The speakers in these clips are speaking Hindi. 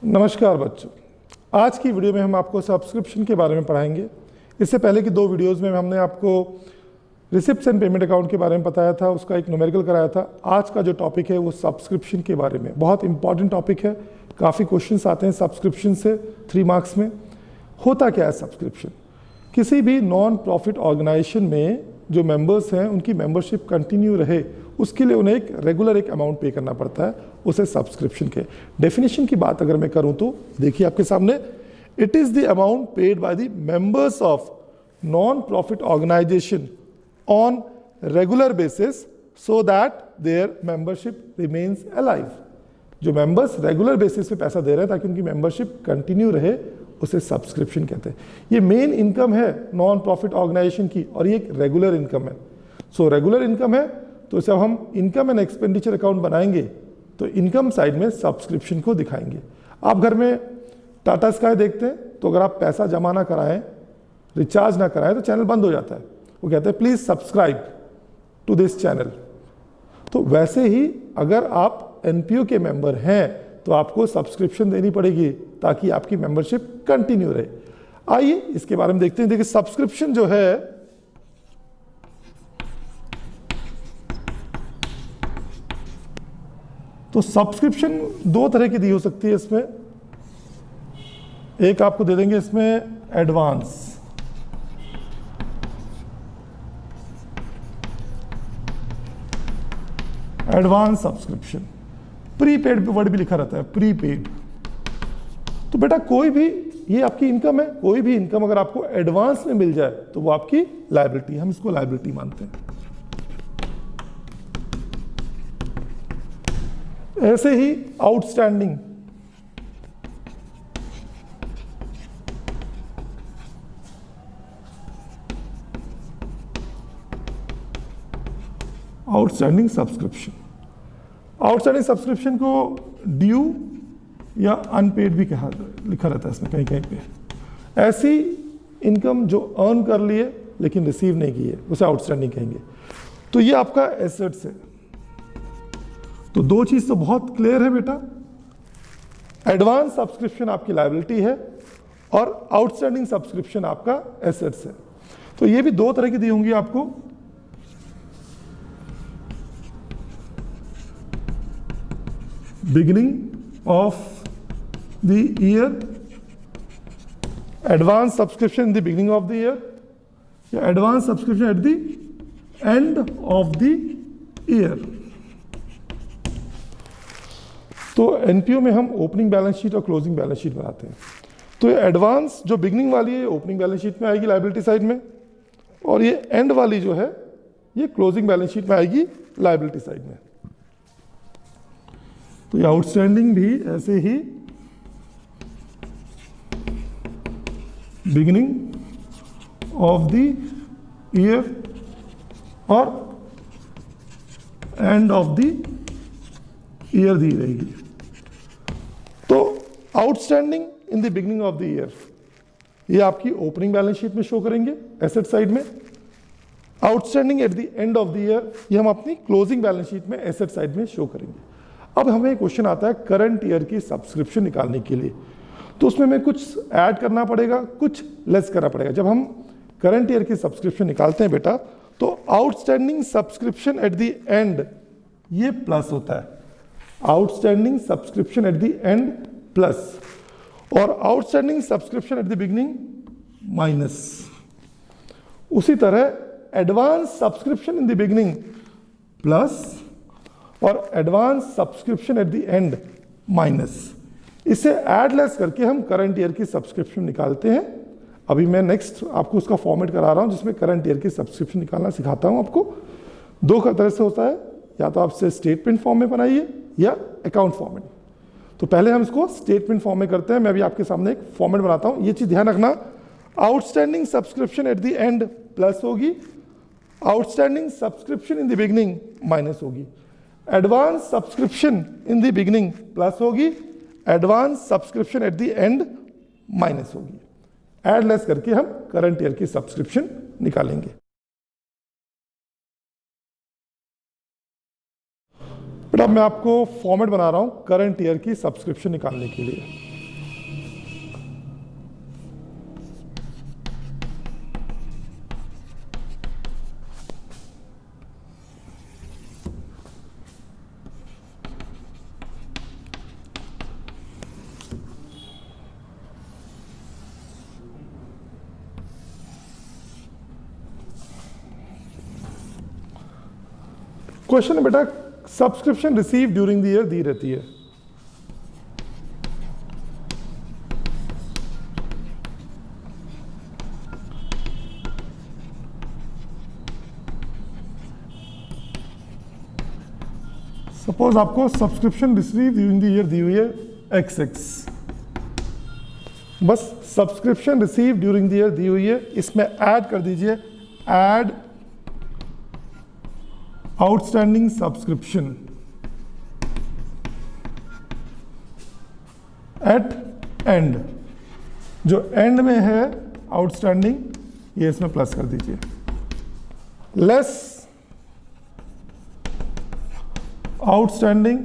नमस्कार बच्चों, आज की वीडियो में हम आपको सब्सक्रिप्शन के बारे में पढ़ाएंगे। इससे पहले की दो वीडियोस में हमने आपको रिसिप्ट्स एंड पेमेंट अकाउंट के बारे में बताया था, उसका एक न्यूमेरिकल कराया था। आज का जो टॉपिक है वो सब्सक्रिप्शन के बारे में, बहुत इंपॉर्टेंट टॉपिक है। काफ़ी क्वेश्चंस आते हैं सब्सक्रिप्शन से 3 मार्क्स में। होता क्या है सब्सक्रिप्शन? किसी भी नॉन प्रॉफिट ऑर्गेनाइजेशन में जो मेंबर्स हैं उनकी मेंबरशिप कंटिन्यू रहे, उसके लिए उन्हें एक रेगुलर एक अमाउंट पे करना पड़ता है, उसे सब्सक्रिप्शन के। डेफिनेशन की बात अगर मैं करूं तो देखिए आपके सामने, it is the amount paid by the members of non profit organisation on regular basis so that their membership remains alive. जो मेंबर्स रेगुलर बेसिस पे पैसा दे रहे हैं ताकि उनकी मेंबरशिप कंटिन्यू रहे, उसे सब्सक्रिप्शन कहते हैं। ये मेन इनकम है नॉन प्रॉफिट ऑर्गेनाइजेशन की और ये एक रेगुलर इनकम है। सो रेगुलर इनकम है तो जब हम इनकम एंड एक्सपेंडिचर अकाउंट बनाएंगे तो इनकम साइड में सब्सक्रिप्शन को दिखाएंगे। आप घर में टाटा स्काई देखते हैं तो अगर आप पैसा जमा ना कराएं, रिचार्ज ना कराएं तो चैनल बंद हो जाता है। वो कहते हैं please subscribe to this channel. तो वैसे ही अगर आप एनपीओ के मेंबर हैं तो आपको सब्सक्रिप्शन देनी पड़ेगी ताकि आपकी मेंबरशिप कंटिन्यू रहे। आइए इसके बारे में देखते हैं। देखिए सब्सक्रिप्शन जो है तो सब्सक्रिप्शन 2 तरह की दी हो सकती है इसमें। एक आपको दे देंगे इसमें advance, advance subscription. Prepaid word भी लिखा रहता है, प्रीपेड। तो बेटा कोई भी, ये आपकी इनकम है, कोई भी इनकम अगर आपको एडवांस में मिल जाए तो वो आपकी लायबिलिटी, हम इसको लायबिलिटी मानते हैं। ऐसे ही outstanding, outstanding subscription. Outstanding subscription को ड्यू या अनपेड भी कहा, लिखा रहता है इसमें कहीं कहीं पे। ऐसी इनकम जो अर्न कर लिए लेकिन रिसीव नहीं की है उसे आउटस्टैंडिंग कहेंगे। तो ये आपका एसेट्स है। तो 2 चीज तो बहुत क्लियर है बेटा, एडवांस सब्सक्रिप्शन आपकी लायबिलिटी है और आउटस्टैंडिंग सब्सक्रिप्शन आपका एसेट्स है। तो ये भी 2 तरह की दी होंगी आपको। Beginning of the year, advance subscription in the beginning of the year या advance subscription at the end of the year. तो एनपीओ में हम ओपनिंग बैलेंस शीट और क्लोजिंग बैलेंस शीट बनाते हैं। तो ये एडवांस जो बिगनिंग वाली है ओपनिंग बैलेंस शीट में आएगी लायबिलिटी साइड में, और ये एंड वाली जो है ये क्लोजिंग बैलेंस शीट में आएगी लायबिलिटी साइड में। तो ये आउटस्टैंडिंग भी ऐसे ही बिगिनिंग ऑफ द ईयर और एंड ऑफ द ईयर दी रहेगी। तो outstanding in the beginning of the year ये आपकी ओपनिंग बैलेंस शीट में शो करेंगे एसेट साइड में। Outstanding at the end of the year ये हम अपनी क्लोजिंग बैलेंस शीट में एसेट साइड में शो करेंगे। अब हमें क्वेश्चन आता है करंट ईयर की सब्सक्रिप्शन निकालने के लिए। तो उसमें हमें कुछ ऐड करना पड़ेगा, कुछ लेस करना पड़ेगा। जब हम करंट ईयर की सब्सक्रिप्शन निकालते हैं बेटा तो outstanding subscription at the end ये प्लस होता है, outstanding subscription at the end plus, और outstanding subscription at the beginning minus. उसी तरह advance subscription in the beginning plus और advance subscription at the end minus. इसे ऐड लेस करके हम करंट ईयर की सब्सक्रिप्शन निकालते हैं। अभी मैं नेक्स्ट आपको उसका फॉर्मेट करा रहा हूं जिसमें करंट ईयर की सब्सक्रिप्शन निकालना सिखाता हूं आपको। 2 तरह से होता है, या तो आपसे स्टेटमेंट फॉर्म में बनाइए या अकाउंट फॉर्म में। तो पहले हम इसको स्टेटमेंट फॉर्म में करते हैं। मैं भी आपके सामने एक फॉर्मेट बनाता हूं, ये चीज ध्यान रखना। Outstanding subscription at the end plus होगी, outstanding subscription in the beginning minus होगी, advance subscription in the beginning plus होगी, advance subscription at the end minus होगी। ऐड लेस करके हम करंट ईयर की सब्सक्रिप्शन निकालेंगे। बट अब मैं आपको फॉर्मेट बना रहा हूं करंट ईयर की सब्सक्रिप्शन निकालने के लिए। क्वेश्चन है बेटा, subscription receive during the year दी रहती है, सपोज आपको subscription receive during the year दी हुई है XX, बस subscription receive during the year दी हुई है, इसमें ऐड कर दीजिए add outstanding subscription at end, जो एंड में है आउटस्टैंडिंग, ये इसमें प्लस कर दीजिए, less outstanding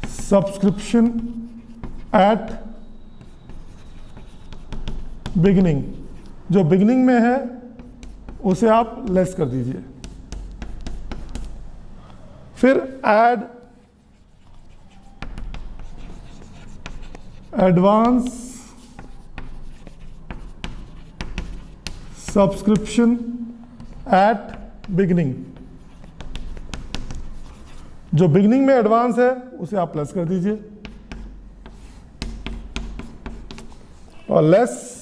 subscription at beginning, जो बिगिनिंग में है उसे आप लेस कर दीजिए, फिर add advance subscription at beginning, जो बिगिनिंग में एडवांस है उसे आप प्लस कर दीजिए, और less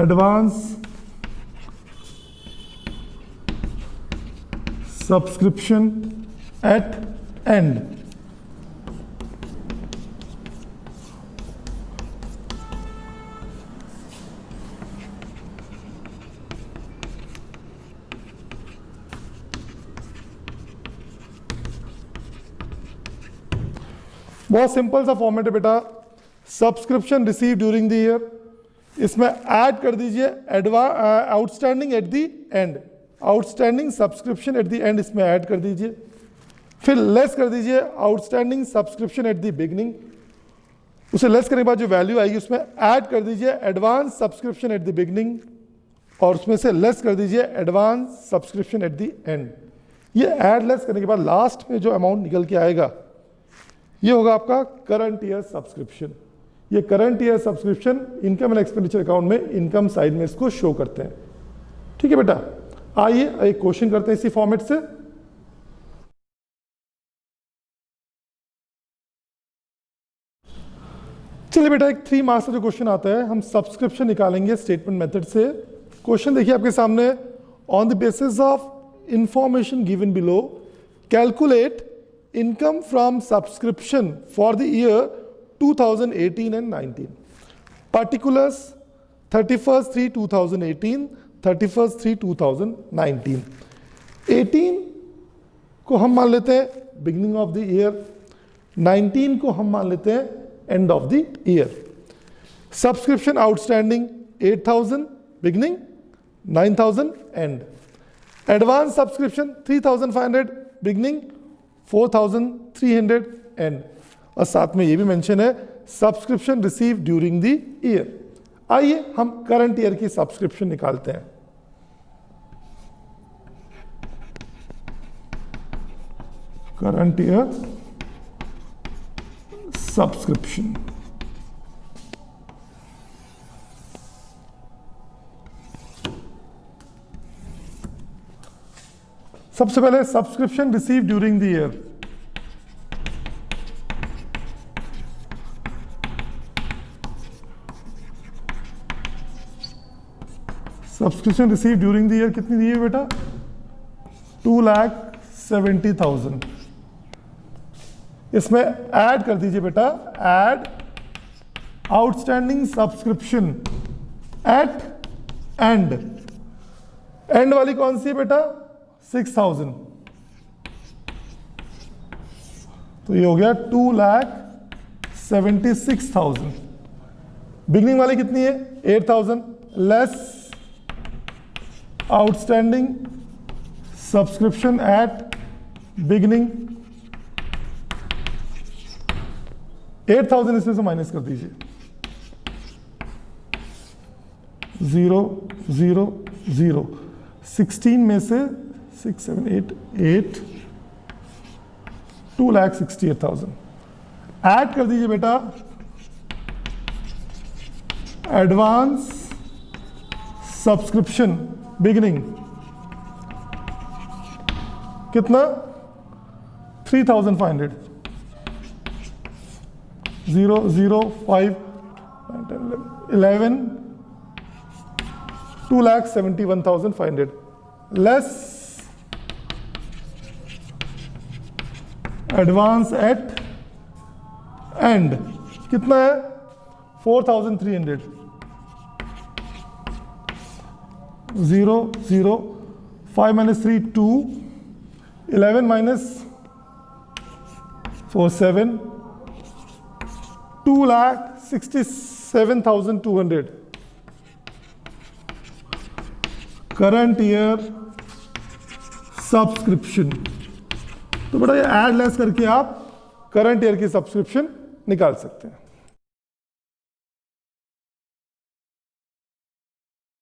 advance subscription at and. बहुत सिंपल सा फॉर्मेट है बेटा, subscription receive during the year, इसमें ऐड कर दीजिए outstanding at the and, outstanding subscription at the and इसमें ऐड कर दीजिए, फिर लेस कर दीजिए outstanding subscription at the beginning, उसे लेस करने के बाद जो वैल्यू आएगी उसमें ऐड कर दीजिए advance subscription at the beginning, और उसमें से लेस कर दीजिए advance subscription at the end. ये ऐड लेस करने के बाद लास्ट में जो अमाउंट निकल के आएगा ये होगा आपका करंट ईयर सब्सक्रिप्शन। ये current year subscription income and expenditure account में इनकम साइड में इसको शो करते हैं। ठीक है बेटा, आइए एक क्वेश्चन करते हैं इसी फॉर्मेट से। चलिए बेटा, एक 3 मार्क्स का जो क्वेश्चन आता है, हम सब्सक्रिप्शन निकालेंगे स्टेटमेंट मेथड से। क्वेश्चन देखिए आपके सामने, on the basis of information given below calculate income from subscription for the year 2018 and 19. Particulars 31/3/2018, 31/3/2019. 18 को हम मान लेते हैं बिगिनिंग ऑफ द ईयर, 19 को हम मान लेते हैं and of the year. Subscription outstanding 8,000 beginning, 9,000 and. Advance subscription 3,500 beginning, 4,300 and. और साथ में ये भी मेंशन है subscription receive during the year. आइए हम करंट ईयर की सब्सक्रिप्शन निकालते हैं। करंट ईयर सब्सक्रिप्शन, सबसे पहले subscription receive during the year. Subscription receive during the year कितनी दी है बेटा? 2,70,000। इसमें ऐड कर दीजिए बेटा, add outstanding subscription at and. And वाली कौन सी है बेटा? 6,000। तो ये हो गया 2,76,000। बिगनिंग वाली कितनी है? 8,000 less outstanding subscription eight beginning. 8,000 इसमें से माइनस कर दीजिए, 0 0 0। 16 में से 6 7 8 8, 2,68,000। ऐड कर दीजिए बेटा एडवांस सब्सक्रिप्शन बिगनिंग कितना 3,500, 0 0 5 9 10 11 2,71,500 लेस एडवांस एट एंड कितना है 4,300, 0 0 5 minus 3 2 11 minus 4 7 2,67,200 current year subscription. तो बेटा ये ऐड लेस करके आप करंट ईयर की सब्सक्रिप्शन निकाल सकते हैं।